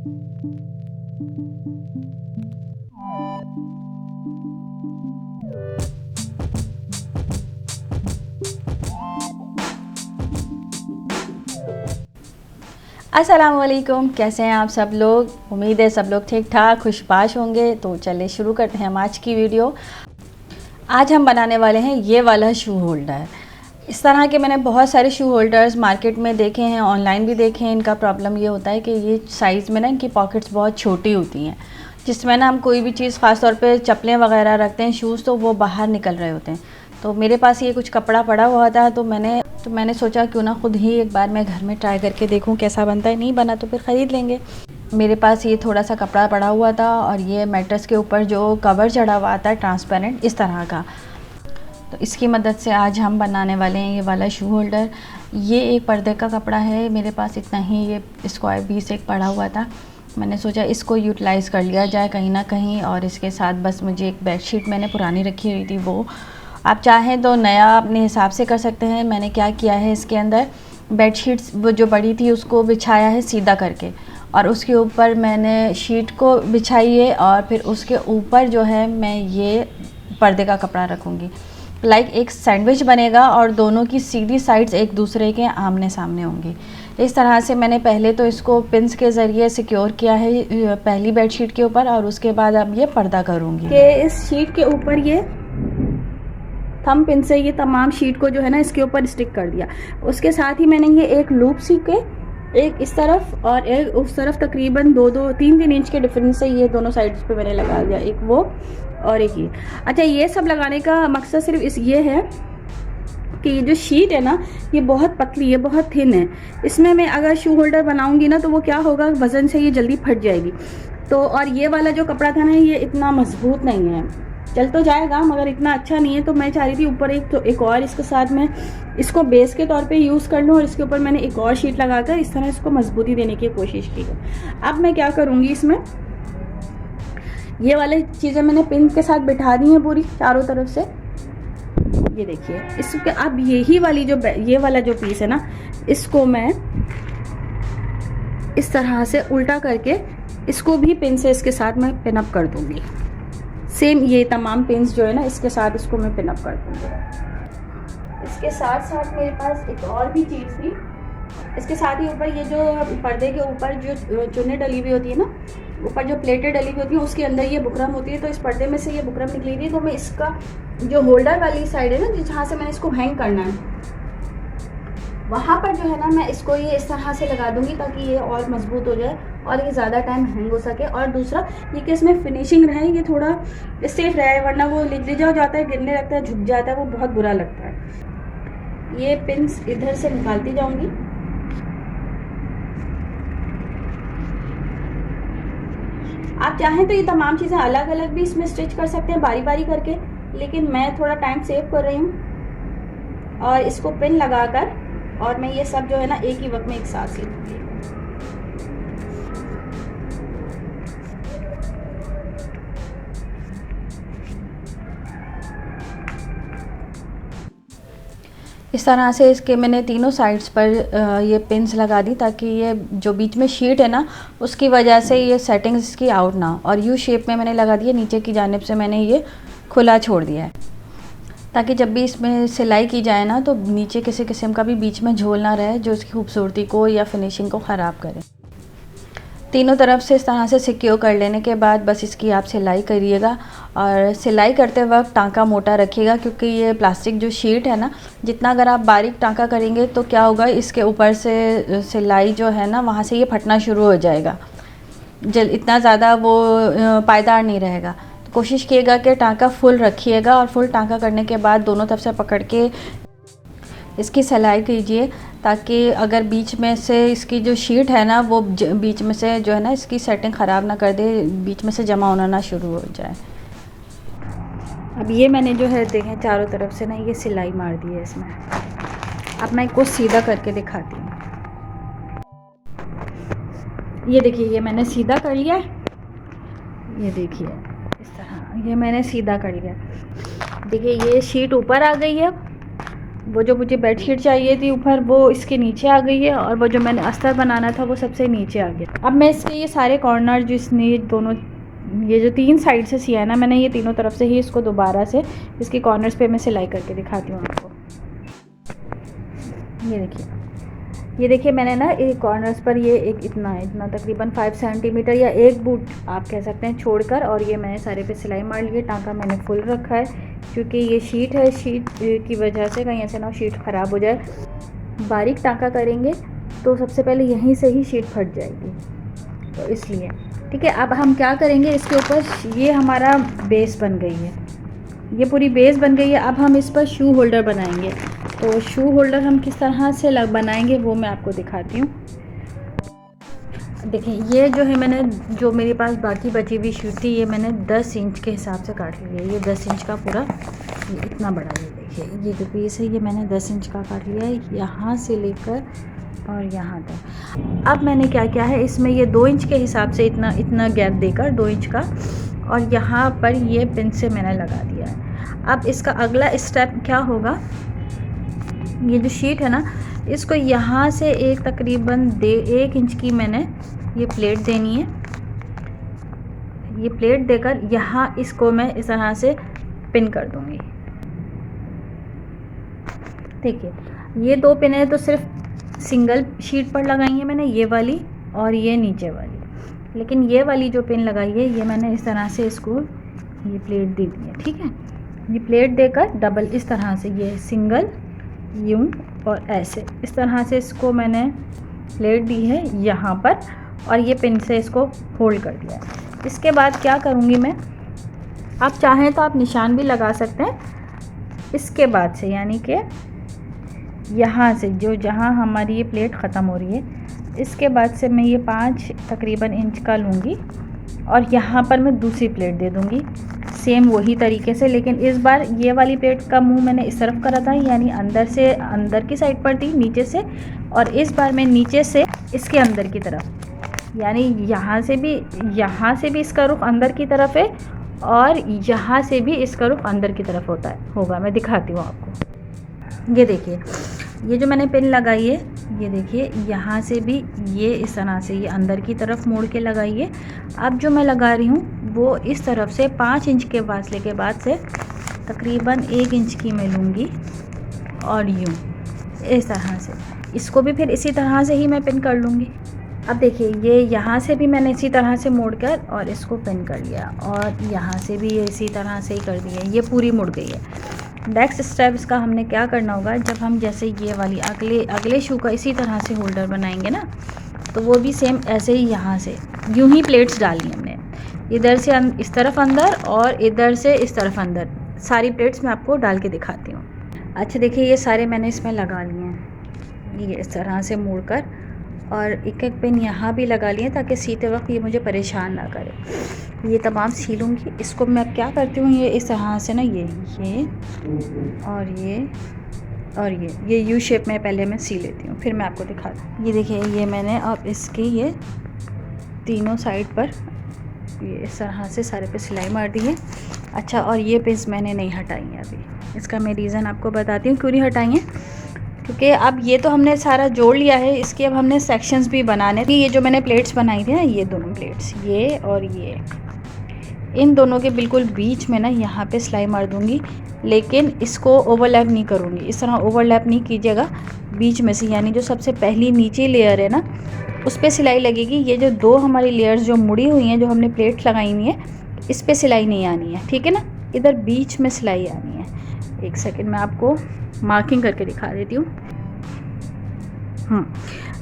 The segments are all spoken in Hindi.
अस्सलामुअलैकुम, कैसे हैं आप सब लोग। उम्मीद है सब लोग ठीक ठाक खुशबाश होंगे। तो चलिए शुरू करते हैं हम आज की वीडियो। आज हम बनाने वाले हैं ये वाला शू होल्डर। इस तरह के मैंने बहुत सारे शू होल्डर्स मार्केट में देखे हैं, ऑनलाइन भी देखे हैं। इनका प्रॉब्लम ये होता है कि ये साइज़ में ना इनकी पॉकेट्स बहुत छोटी होती हैं, जिसमें ना हम कोई भी चीज़, ख़ास तौर पे चप्पलें वगैरह रखते हैं, शूज़, तो वो बाहर निकल रहे होते हैं। तो मेरे पास ये कुछ कपड़ा पड़ा हुआ था, तो मैंने सोचा क्यों ना ख़ुद ही एक बार मैं घर में ट्राई करके देखूं कैसा बनता है। नहीं बना तो फिर ख़रीद लेंगे। मेरे पास ये थोड़ा सा कपड़ा पड़ा हुआ था और ये मैट्रेस के ऊपर जो कवर चढ़ा हुआ आता है ट्रांसपेरेंट, इस तरह का, तो इसकी मदद से आज हम बनाने वाले हैं ये वाला शू होल्डर। ये एक पर्दे का कपड़ा है, मेरे पास इतना ही ये स्क्वायर पीस एक पड़ा हुआ था। मैंने सोचा इसको यूटिलाइज़ कर लिया जाए कहीं ना कहीं। और इसके साथ बस मुझे एक बेडशीट मैंने पुरानी रखी हुई थी, वो आप चाहें तो नया अपने हिसाब से कर सकते हैं। मैंने क्या किया है, इसके अंदर बेडशीट्स वो जो बड़ी थी उसको बिछाया है सीधा करके, और उसके ऊपर मैंने शीट को बिछाई है, और फिर उसके ऊपर जो है मैं ये पर्दे का कपड़ा रखूँगी। लाइक एक सैंडविच बनेगा और दोनों की सीधी साइड्स एक दूसरे के आमने सामने होंगी। इस तरह से मैंने पहले तो इसको पिन्स के ज़रिए सिक्योर किया है पहली बेडशीट के ऊपर, और उसके बाद अब ये पर्दा करूँगी कि इस शीट के ऊपर ये थंब पिन से ये तमाम शीट को जो है ना इसके ऊपर स्टिक कर दिया। उसके साथ ही मैंने ये एक लूप सी के, एक इस तरफ और एक उस तरफ, तकरीबन 2-3 इंच के डिफरेंस से ये दोनों साइड्स पे मैंने लगा दिया, एक वो और एक ये। अच्छा, ये सब लगाने का मकसद सिर्फ ये है कि ये जो शीट है ना ये बहुत पतली है, बहुत थिन है। इसमें मैं अगर शू होल्डर बनाऊंगी ना तो वो क्या होगा, वज़न से ये जल्दी फट जाएगी। तो और ये वाला जो कपड़ा था ना ये इतना मजबूत नहीं है, चल तो जाएगा मगर इतना अच्छा नहीं है। तो मैं चाह रही थी ऊपर एक और इसके साथ मैं इसको बेस के तौर पे यूज़ कर लूँ, और इसके ऊपर मैंने एक और शीट लगाकर इस तरह इसको मजबूती देने की कोशिश की है। अब मैं क्या करूँगी, इसमें ये वाली चीज़ें मैंने पिन के साथ बिठा दी हैं पूरी चारों तरफ से। ये देखिए, इसके अब यही वाली जो ये वाला जो पीस है ना, इसको मैं इस तरह से उल्टा करके इसको भी पिन से इसके साथ मैं पिन अप कर दूँगी। सेम ये तमाम पिन्स जो है ना इसके साथ इसको मैं पिन अप कर दूँगी। इसके साथ साथ मेरे पास एक और भी चीज़ थी। इसके साथ ही ऊपर ये जो पर्दे के ऊपर जो चुन्नी डली हुई होती है ना, ऊपर जो प्लेटें डली हुई होती है उसके अंदर ये बुकरम होती है। तो इस पर्दे में से ये बुकरम निकली थी, तो मैं इसका जो होल्डर वाली साइड है ना, जहाँ से मैंने इसको हैंग करना है, वहाँ पर जो है ना मैं इसको ये इस तरह से लगा दूंगी ताकि ये और मजबूत हो जाए और ये ज़्यादा टाइम हैंग हो सके। और दूसरा ये कि इसमें फिनिशिंग रहे, ये थोड़ा सेफ रहे, वरना वो लिजा हो जाता है, गिरने लगता है, झुक जाता है, वो बहुत बुरा लगता है। ये पिन्स इधर से निकालती जाऊंगी। आप चाहें तो ये तमाम चीज़ें अलग अलग भी इसमें स्टिच कर सकते हैं बारी बारी करके, लेकिन मैं थोड़ा टाइम सेव कर रही हूँ और इसको पिन लगाकर, और मैं ये सब जो है ना एक ही वक्त में एक साथ सीखूंगी। इस तरह से इसके मैंने तीनों साइड्स पर ये पिन्स लगा दी, ताकि ये जो बीच में शीट है ना उसकी वजह से ये सेटिंग्स इसकी आउट ना हो। और यू शेप में मैंने लगा दिया, नीचे की जानिब से मैंने ये खुला छोड़ दिया है, ताकि जब भी इसमें सिलाई की जाए ना तो नीचे किसी किस्म का भी बीच में झोल ना रहे जो इसकी खूबसूरती को या फिनिशिंग को ख़राब करे। तीनों तरफ से इस तरह से सिक्योर कर लेने के बाद बस इसकी आप सिलाई करिएगा, और सिलाई करते वक्त टांका मोटा रखिएगा, क्योंकि ये प्लास्टिक जो शीट है ना, जितना अगर आप बारीक टांका करेंगे तो क्या होगा, इसके ऊपर से सिलाई जो है ना वहाँ से ये फटना शुरू हो जाएगा, इतना ज़्यादा वो पायदार नहीं रहेगा। तो कोशिश कीजिएगा कि टांका फुल रखिएगा, और फुल टांका करने के बाद दोनों तरफ से पकड़ के इसकी सिलाई कीजिए, ताकि अगर बीच में से इसकी जो शीट है ना वो बीच में से जो है ना इसकी सेटिंग ख़राब ना कर दे, बीच में से जमा होना ना शुरू हो जाए। अब ये मैंने जो है देखें चारों तरफ से ना ये सिलाई मार दी है इसमें। अब मैं इसको सीधा करके दिखाती हूँ। ये देखिए, ये मैंने सीधा कर लिया, ये देखिए इस तरह ये मैंने सीधा कर लिया। देखिए ये शीट ऊपर आ गई है, वो जो मुझे बेडशीट चाहिए थी ऊपर वो इसके नीचे आ गई है, और वो जो मैंने अस्तर बनाना था वो सबसे नीचे आ गया। अब मैं इसके ये सारे कॉर्नर जो इसने दोनों, ये जो 3 साइड से सिया है ना मैंने, ये तीनों तरफ से ही इसको दोबारा से इसके कॉर्नर्स पे मैं सिलाई करके दिखाती हूँ आपको। ये देखिए मैंने ना एक कॉर्नर्स पर ये एक इतना तकरीबन 5 सेंटीमीटर या 1 बूट आप कह सकते हैं छोड़कर, और ये मैंने सारे पे सिलाई मार ली है। टाँका मैंने फुल रखा है क्योंकि ये शीट है, शीट की वजह से कहीं ऐसे ना शीट ख़राब हो जाए। बारीक टाँका करेंगे तो सबसे पहले यहीं से ही शीट फट जाएगी, तो इसलिए ठीक है। अब हम क्या करेंगे, इसके ऊपर ये हमारा बेस बन गई है, ये पूरी बेस बन गई है। अब हम इस पर शू होल्डर बनाएंगे। तो शू होल्डर हम किस तरह से बनाएंगे वो मैं आपको दिखाती हूँ। देखिए ये जो है मैंने, जो मेरे पास बाकी बची हुई शीट थी, ये मैंने 10 इंच के हिसाब से काट लिया है। ये 10 इंच का पूरा, ये इतना बड़ा, ये देखिए ये जो पीस है ये मैंने 10 इंच का काट लिया है, यहाँ से लेकर और यहाँ तक। अब मैंने क्या किया है, इसमें ये 2 इंच के हिसाब से इतना गैप देकर 2 इंच का, और यहाँ पर ये पिन से मैंने लगा दिया है। अब इसका अगला स्टेप क्या होगा, ये जो शीट है ना इसको यहाँ से एक तकरीबन 1 इंच की मैंने ये प्लेट देनी है। ये प्लेट देकर यहाँ इसको मैं इस तरह से पिन कर दूँगी। देखिए ये 2 पिन है तो सिर्फ सिंगल शीट पर लगाई है मैंने, ये वाली और ये नीचे वाली। लेकिन ये वाली जो पिन लगाई है ये मैंने इस तरह से इसको ये प्लेट दे दी है, ठीक है। ये प्लेट देकर डबल इस तरह से, ये सिंगल यूं और ऐसे इस तरह से इसको मैंने प्लेट दी है यहाँ पर, और ये पिन से इसको होल्ड कर दिया है। इसके बाद क्या करूँगी मैं, आप चाहें तो आप निशान भी लगा सकते हैं इसके बाद से, यानी कि यहाँ से जो जहाँ हमारी ये प्लेट ख़त्म हो रही है, इसके बाद से मैं ये 5 तकरीबन इंच का लूँगी और यहाँ पर मैं दूसरी प्लेट दे दूँगी सेम वही तरीके से। लेकिन इस बार ये वाली प्लेट का मुंह मैंने इस तरफ करा था, यानी अंदर से अंदर की साइड पर थी नीचे से, और इस बार मैं नीचे से इसके अंदर की तरफ, यानी यहाँ से भी इसका रुख अंदर की तरफ है और यहाँ से भी इसका रुख अंदर की तरफ होगा। मैं दिखाती हूँ आपको। ये देखिए ये जो मैंने पिन लगाई है, ये देखिए यहाँ से भी ये इस तरह से ये अंदर की तरफ मोड़ के लगाई है। अब जो मैं लगा रही हूँ वो इस तरफ से 5 इंच के फासले के बाद से तकरीबन 1 इंच की मैं लूँगी और यूँ इस तरह से, इसको भी फिर इसी तरह से ही मैं पिन कर लूँगी। अब देखिए ये यहाँ से भी मैंने इसी तरह से मोड़कर और इसको पिन कर लिया, और यहाँ से भी ये इसी तरह से ही कर दिया, ये पूरी मुड़ गई है। नेक्स्ट स्टेप इसका हमने क्या करना होगा, जब हम जैसे ये वाली अगले शू का इसी तरह से होल्डर बनाएंगे ना, तो वो भी सेम ऐसे ही यहाँ से यूं ही प्लेट्स डाली हमने, इधर से इस तरफ अंदर और इधर से इस तरफ अंदर, सारी प्लेट्स मैं आपको डाल के दिखाती हूँ। अच्छा देखिए ये सारे मैंने इसमें लगा लिए हैं, ये इस तरह से मोड़ कर, और एक पिन यहाँ भी लगा लिए ताकि सीते वक्त ये मुझे परेशान ना करे। ये तमाम सी लूँगी। इसको मैं अब क्या करती हूँ, ये इस तरह से ना ये और ये यू शेप में पहले मैं सी लेती हूँ, फिर मैं आपको दिखाती हूँ। ये देखिए ये मैंने अब इसकी ये तीनों साइड पर ये इस तरह से सारे पे सिलाई मार दी है। अच्छा, और ये पिन्स मैंने नहीं हटाई हैं अभी। इसका मैं रीज़न आपको बताती हूँ क्यों नहीं हटाई हैं, क्योंकि अब ये तो हमने सारा जोड़ लिया है, इसके अब हमने सेक्शंस भी बनाने हैं। ये जो मैंने प्लेट्स बनाई थी ना, ये दोनों प्लेट्स, ये और ये, इन दोनों के बिल्कुल बीच में ना यहाँ पे सिलाई मार दूँगी, लेकिन इसको ओवरलैप नहीं करूँगी। इस तरह ओवरलैप नहीं कीजिएगा बीच में से, यानी जो सबसे पहली नीचे लेयर है ना उस पर सिलाई लगेगी। ये जो 2 हमारी लेयर्स जो मुड़ी हुई हैं, जो हमने प्लेट लगाई हुई है, इस पर सिलाई नहीं आनी है, ठीक है ना, इधर बीच में सिलाई आनी है। एक सेकेंड मैं आपको मार्किंग करके दिखा देती हूँ।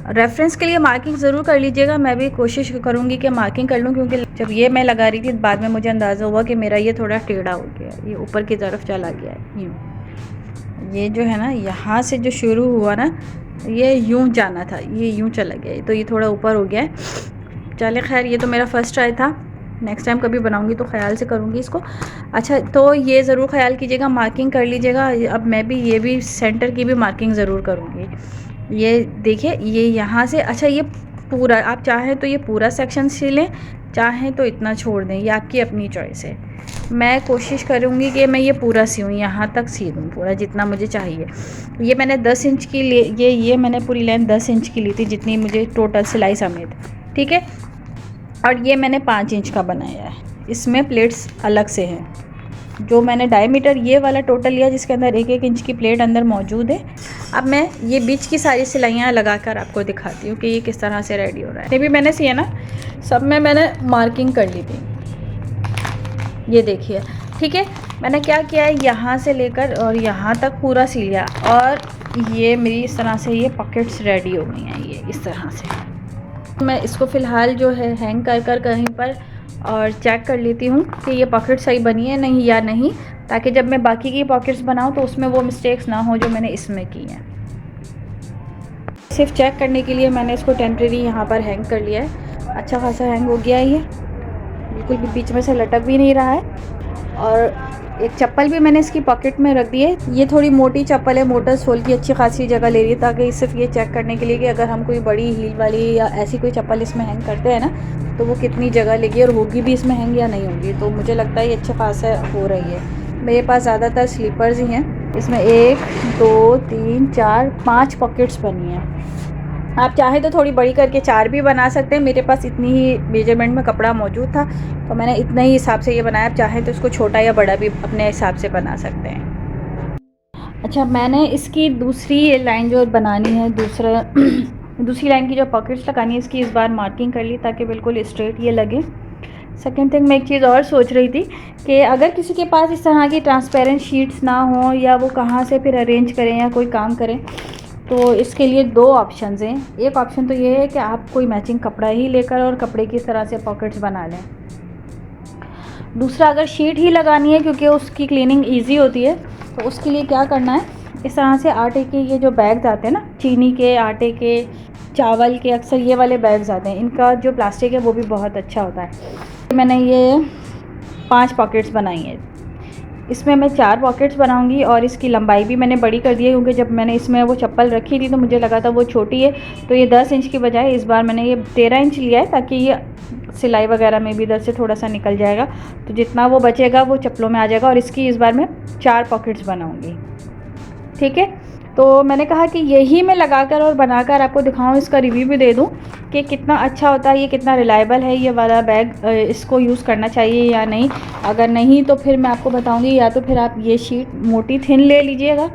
रेफरेंस के लिए मार्किंग ज़रूर कर लीजिएगा। मैं भी कोशिश करूँगी कि मार्किंग कर लूँ, क्योंकि जब ये मैं लगा रही थी बाद में मुझे अंदाज़ा हुआ कि मेरा ये थोड़ा टेढ़ा हो गया, ये ऊपर की तरफ चला गया है यूँ। ये जो है ना यहाँ से जो शुरू हुआ ना, ये यूँ जाना था, ये यूँ चला गया, तो ये थोड़ा ऊपर हो गया है। चले खैर, ये तो मेरा फर्स्ट ट्राई था, नेक्स्ट टाइम कभी बनाऊंगी तो ख्याल से करूँगी इसको। अच्छा, तो ये ज़रूर ख्याल कीजिएगा, मार्किंग कर लीजिएगा। अब मैं भी ये भी सेंटर की भी मार्किंग ज़रूर करूँगी। ये देखिए ये यहाँ से, अच्छा ये पूरा, आप चाहें तो ये पूरा सेक्शन सिलें, चाहें तो इतना छोड़ दें, ये आपकी अपनी चॉइस है। मैं कोशिश करूँगी कि मैं ये पूरा सियूँ, यहाँ तक सी दूँ पूरा जितना मुझे चाहिए। ये मैंने 10 इंच की ये मैंने पूरी लेंथ 10 इंच की ली थी, जितनी मुझे टोटल सिलाई समेत, ठीक है। और ये मैंने 5 इंच का बनाया है, इसमें प्लेट्स अलग से हैं। जो मैंने डायमीटर ये वाला टोटल लिया, जिसके अंदर 1-1 इंच की प्लेट अंदर मौजूद है। अब मैं ये बीच की सारी सिलाइयाँ लगाकर आपको दिखाती हूँ कि ये किस तरह से रेडी हो रहा है। ये भी मैंने सिया ना, सब में मैंने मार्किंग कर ली थी, ये देखिए, ठीक है। मैंने क्या किया है, यहाँ से लेकर और यहाँ तक पूरा सिल लिया, और ये मेरी इस तरह से ये पॉकेट्स रेडी हो गई हैं, ये इस तरह से। मैं इसको फ़िलहाल जो है हैंग कर कहीं पर और चेक कर लेती हूँ कि ये पॉकेट सही बनी है नहीं या नहीं, ताकि जब मैं बाकी की पॉकेट्स बनाऊँ तो उसमें वो मिस्टेक्स ना हो जो मैंने इसमें की हैं। सिर्फ चेक करने के लिए मैंने इसको टेम्प्रेरी यहाँ पर हैंग कर लिया है। अच्छा खासा हैंग हो गया है, ये बिल्कुल भी बीच में से लटक भी नहीं रहा है। और एक चप्पल भी मैंने इसकी पॉकेट में रख दी है। ये थोड़ी मोटी चप्पल है, मोटर सोल की अच्छी खासी जगह ले रही है, ताकि सिर्फ ये चेक करने के लिए कि अगर हम कोई बड़ी हील वाली या ऐसी कोई चप्पल इसमें हैंग करते हैं ना, तो वो कितनी जगह लेगी और होगी भी इसमें हैंग या नहीं होगी। तो मुझे लगता है ये अच्छा खासा हो रही है। मेरे पास ज़्यादातर स्लीपर्स ही हैं, इसमें 1 2 3 4 5 पॉकेट्स बनी हैं। आप चाहें तो थोड़ी बड़ी करके 4 भी बना सकते हैं। मेरे पास इतनी ही मेजरमेंट में कपड़ा मौजूद था, तो मैंने इतना ही हिसाब से ये बनाया। आप चाहें तो इसको छोटा या बड़ा भी अपने हिसाब से बना सकते हैं। अच्छा, मैंने इसकी दूसरी लाइन जो बनानी है, दूसरी लाइन की जो पॉकेट्स लगानी है, इसकी इस बार मार्किंग कर ली ताकि बिल्कुल स्ट्रेट ये लगे। सेकेंड थिंग, मैं एक चीज़ और सोच रही थी कि अगर किसी के पास इस तरह की ट्रांसपेरेंट शीट्स ना हो, या वो कहाँ से फिर अरेंज करें या कोई काम करें, तो इसके लिए 2 ऑप्शंस हैं। एक ऑप्शन तो ये है कि आप कोई मैचिंग कपड़ा ही लेकर और कपड़े की तरह से पॉकेट्स बना लें। दूसरा, अगर शीट ही लगानी है क्योंकि उसकी क्लीनिंग इजी होती है, तो उसके लिए क्या करना है, इस तरह से आटे के ये जो बैग्स आते हैं ना, चीनी के, आटे के, चावल के, अक्सर ये वाले बैग्स आते हैं, इनका जो प्लास्टिक है वो भी बहुत अच्छा होता है। मैंने ये 5 पॉकेट्स बनाई हैं। इसमें मैं 4 पॉकेट्स बनाऊंगी, और इसकी लंबाई भी मैंने बड़ी कर दी है, क्योंकि जब मैंने इसमें वो चप्पल रखी थी तो मुझे लगा था वो छोटी है, तो ये 10 इंच की बजाय इस बार मैंने ये 13 इंच लिया है, ताकि ये सिलाई वगैरह में भी इधर से थोड़ा सा निकल जाएगा, तो जितना वो बचेगा वो चप्पलों में आ जाएगा। और इसकी इस बार मैं 4 पॉकेट्स बनाऊँगी, ठीक है। तो मैंने कहा कि यही मैं लगाकर और बनाकर आपको दिखाऊं, इसका रिव्यू भी दे दूं कि कितना अच्छा होता है, ये कितना रिलायबल है ये वाला बैग, इसको यूज़ करना चाहिए या नहीं। अगर नहीं तो फिर मैं आपको बताऊंगी, या तो फिर आप ये शीट मोटी थिन ले लीजिएगा,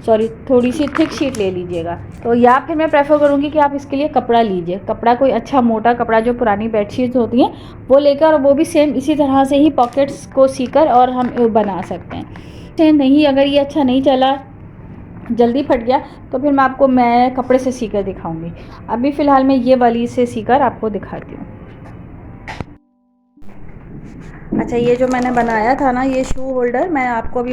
सॉरी थोड़ी सी थिक शीट ले लीजिएगा, तो या फिर मैं प्रेफर करूँगी कि आप इसके लिए कपड़ा लीजिए, कपड़ा कोई अच्छा मोटा कपड़ा, जो पुरानी बेडशीट्स होती हैं वो लेकर, और वो भी सेम इसी तरह से ही पॉकेट्स को सीकर और हम बना सकते हैं। नहीं, अगर ये अच्छा नहीं चला, जल्दी फट गया, तो फिर मैं कपड़े से सीकर दिखाऊंगी। अभी फ़िलहाल मैं ये वाली से सीकर आपको दिखाती हूँ। अच्छा, ये जो मैंने बनाया था ना, ये शू होल्डर, मैं आपको अभी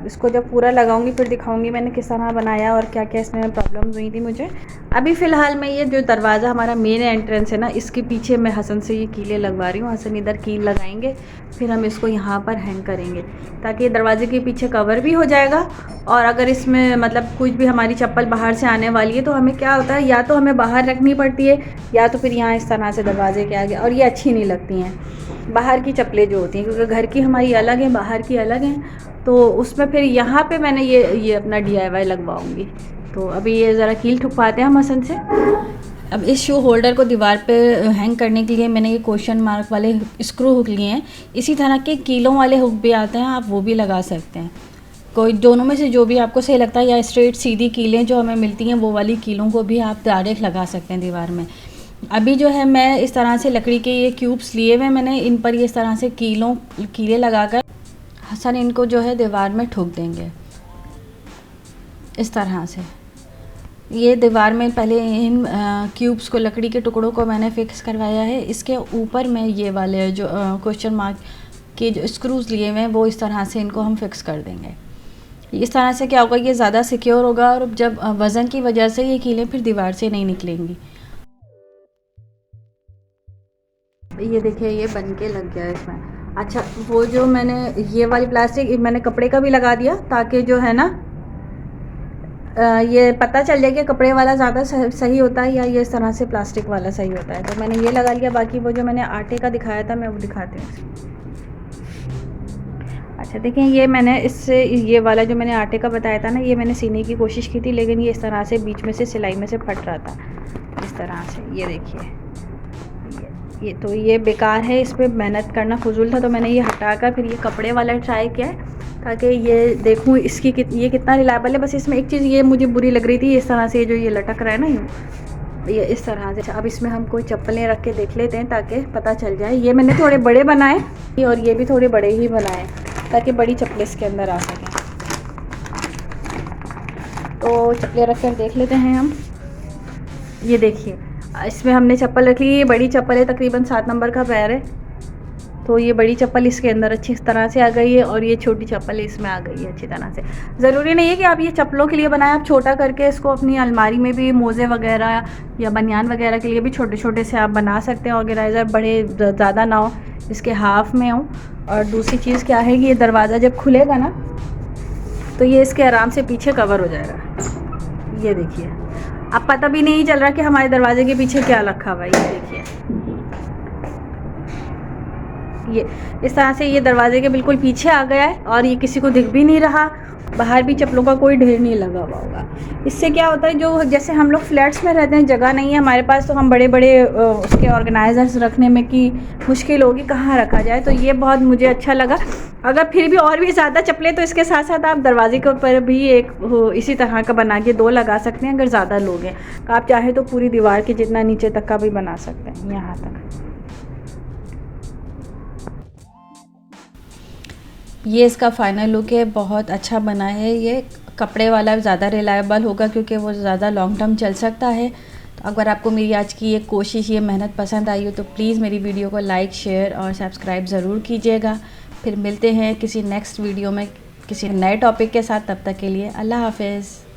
इसको जब पूरा लगाऊंगी फिर दिखाऊंगी मैंने किस तरह बनाया और क्या क्या इसमें प्रॉब्लम्स हुई थी मुझे। अभी फ़िलहाल मैं ये जो दरवाज़ा हमारा मेन एंट्रेंस है ना, इसके पीछे मैं हसन से ये कीलें लगवा रही हूँ। हसन इधर कील लगाएंगे, फिर हम इसको यहाँ पर हैंग करेंगे, ताकि दरवाजे के पीछे कवर भी हो जाएगा। और अगर इसमें मतलब कुछ भी हमारी चप्पल बाहर से आने वाली है, तो हमें क्या होता है, या तो हमें बाहर रखनी पड़ती है, या तो फिर यहाँ इस तरह से दरवाजे के आगे, और ये अच्छी नहीं लगती हैं बाहर की चप्पलें जो होती हैं, क्योंकि घर की हमारी अलग है, बाहर की अलग हैं। तो उसमें फिर यहाँ पे मैंने ये अपना DIY लगवाऊंगी। तो अभी ये ज़रा कील ठुकवाते हैं हम हसन से। अब इस शू होल्डर को दीवार पे हैंग करने के लिए मैंने ये क्वेश्चन मार्क वाले स्क्रू हुक लिए हैं। इसी तरह के कीलों वाले हुक भी आते हैं, आप वो भी लगा सकते हैं। कोई दोनों में से जो भी आपको सही लगता है, या स्ट्रेट सीधी कीलें जो हमें मिलती हैं वो वाली कीलों को भी आप डायरेक्ट लगा सकते हैं दीवार में। अभी जो है मैं इस तरह से लकड़ी के ये क्यूब्स लिए हुए, मैंने इन पर ये इस तरह से कीले लगाकर हसन इनको जो है दीवार में ठोक देंगे इस तरह से। ये दीवार में पहले इन क्यूब्स को, लकड़ी के टुकड़ों को मैंने फ़िक्स करवाया है। इसके ऊपर मैं ये वाले जो क्वेश्चन मार्क के जो स्क्रूज लिए हुए हैं वो इस तरह से इनको हम फिक्स कर देंगे। इस तरह से क्या होगा, ये ज़्यादा सिक्योर होगा, और जब वज़न की वजह से ये कीलें फिर दीवार से नहीं निकलेंगी। ये देखिए, ये बन के लग गया है इसमें। अच्छा, वो जो मैंने ये वाली प्लास्टिक मैंने कपड़े का भी लगा दिया, ताकि जो है ना ये पता चल जाए कि कपड़े वाला ज़्यादा सही होता है या ये इस तरह से प्लास्टिक वाला सही होता है। तो मैंने ये लगा लिया। बाकी वो जो मैंने आटे का दिखाया था मैं वो दिखाती हूँ। अच्छा देखें, ये मैंने इससे ये वाला जो मैंने आटे का बताया था ना, ये मैंने सीने की कोशिश की थी, लेकिन ये इस तरह से बीच में से सिलाई में से फट रहा था इस तरह से। ये देखिए, ये तो ये बेकार है, इस पर मेहनत करना फजूल था। तो मैंने ये हटाकर फिर ये कपड़े वाला ट्राई किया है ताकि ये देखूँ इसकी ये कितना रिलायबल है। बस इसमें एक चीज़ ये मुझे बुरी लग रही थी, इस तरह से जो ये लटक रहा है ना ये इस तरह से। अब इसमें हम कोई चप्पलें रख के देख लेते हैं ताकि पता चल जाए। ये मैंने थोड़े बड़े बनाए और ये भी थोड़े बड़े ही बनाए ताकि बड़ी चप्पलें इसके अंदर आ सकें। तो चप्पलें रख कर देख लेते हैं हम। ये देखिए, इसमें हमने चप्पल रख ली। ये बड़ी चप्पल है, तकरीबन 7 नंबर का पैर है। तो ये बड़ी चप्पल इसके अंदर अच्छी तरह से आ गई है और ये छोटी चप्पल इसमें आ गई है अच्छी तरह से। ज़रूरी नहीं है कि आप ये चप्पलों के लिए बनाएं, आप छोटा करके इसको अपनी अलमारी में भी मोज़े वगैरह या बनियान वगैरह के लिए भी छोटे छोटे से आप बना सकते हैं। ऑर्गेनाइज़र बड़े ज़्यादा ना हो, इसके हाफ़ में हो। और दूसरी चीज़ क्या है कि ये दरवाज़ा जब खुलेगा ना तो ये इसके आराम से पीछे कवर हो जाएगा। ये देखिए, अब पता भी नहीं चल रहा कि हमारे दरवाजे के पीछे क्या रखा हुआ है। ये देखिए, ये इस तरह से ये दरवाजे के बिल्कुल पीछे आ गया है और ये किसी को दिख भी नहीं रहा। बाहर भी चप्पलों का कोई ढेर नहीं लगा हुआ होगा। इससे क्या होता है, जो जैसे हम लोग फ्लैट्स में रहते हैं, जगह नहीं है हमारे पास, तो हम बड़े बड़े उसके ऑर्गेनाइजर्स रखने में की मुश्किल होगी कहाँ रखा जाए। तो ये बहुत मुझे अच्छा लगा। अगर फिर भी और भी ज़्यादा चप्पलें, तो इसके साथ साथ आप दरवाजे के ऊपर भी एक इसी तरह का बना के 2 लगा सकते हैं। अगर ज़्यादा लोग हैं तो आप चाहे तो पूरी दीवार के जितना नीचे तक का भी बना सकते हैं, यहाँ तक। ये इसका फाइनल लुक है, बहुत अच्छा बना है। ये कपड़े वाला ज़्यादा रिलायबल होगा क्योंकि वो ज़्यादा लॉन्ग टर्म चल सकता है। तो अगर आपको मेरी आज की ये कोशिश, ये मेहनत पसंद आई हो तो प्लीज़ मेरी वीडियो को लाइक, शेयर और सब्सक्राइब ज़रूर कीजिएगा। फिर मिलते हैं किसी नेक्स्ट वीडियो में किसी नए टॉपिक के साथ। तब तक के लिए अल्लाह हाफ़िज़।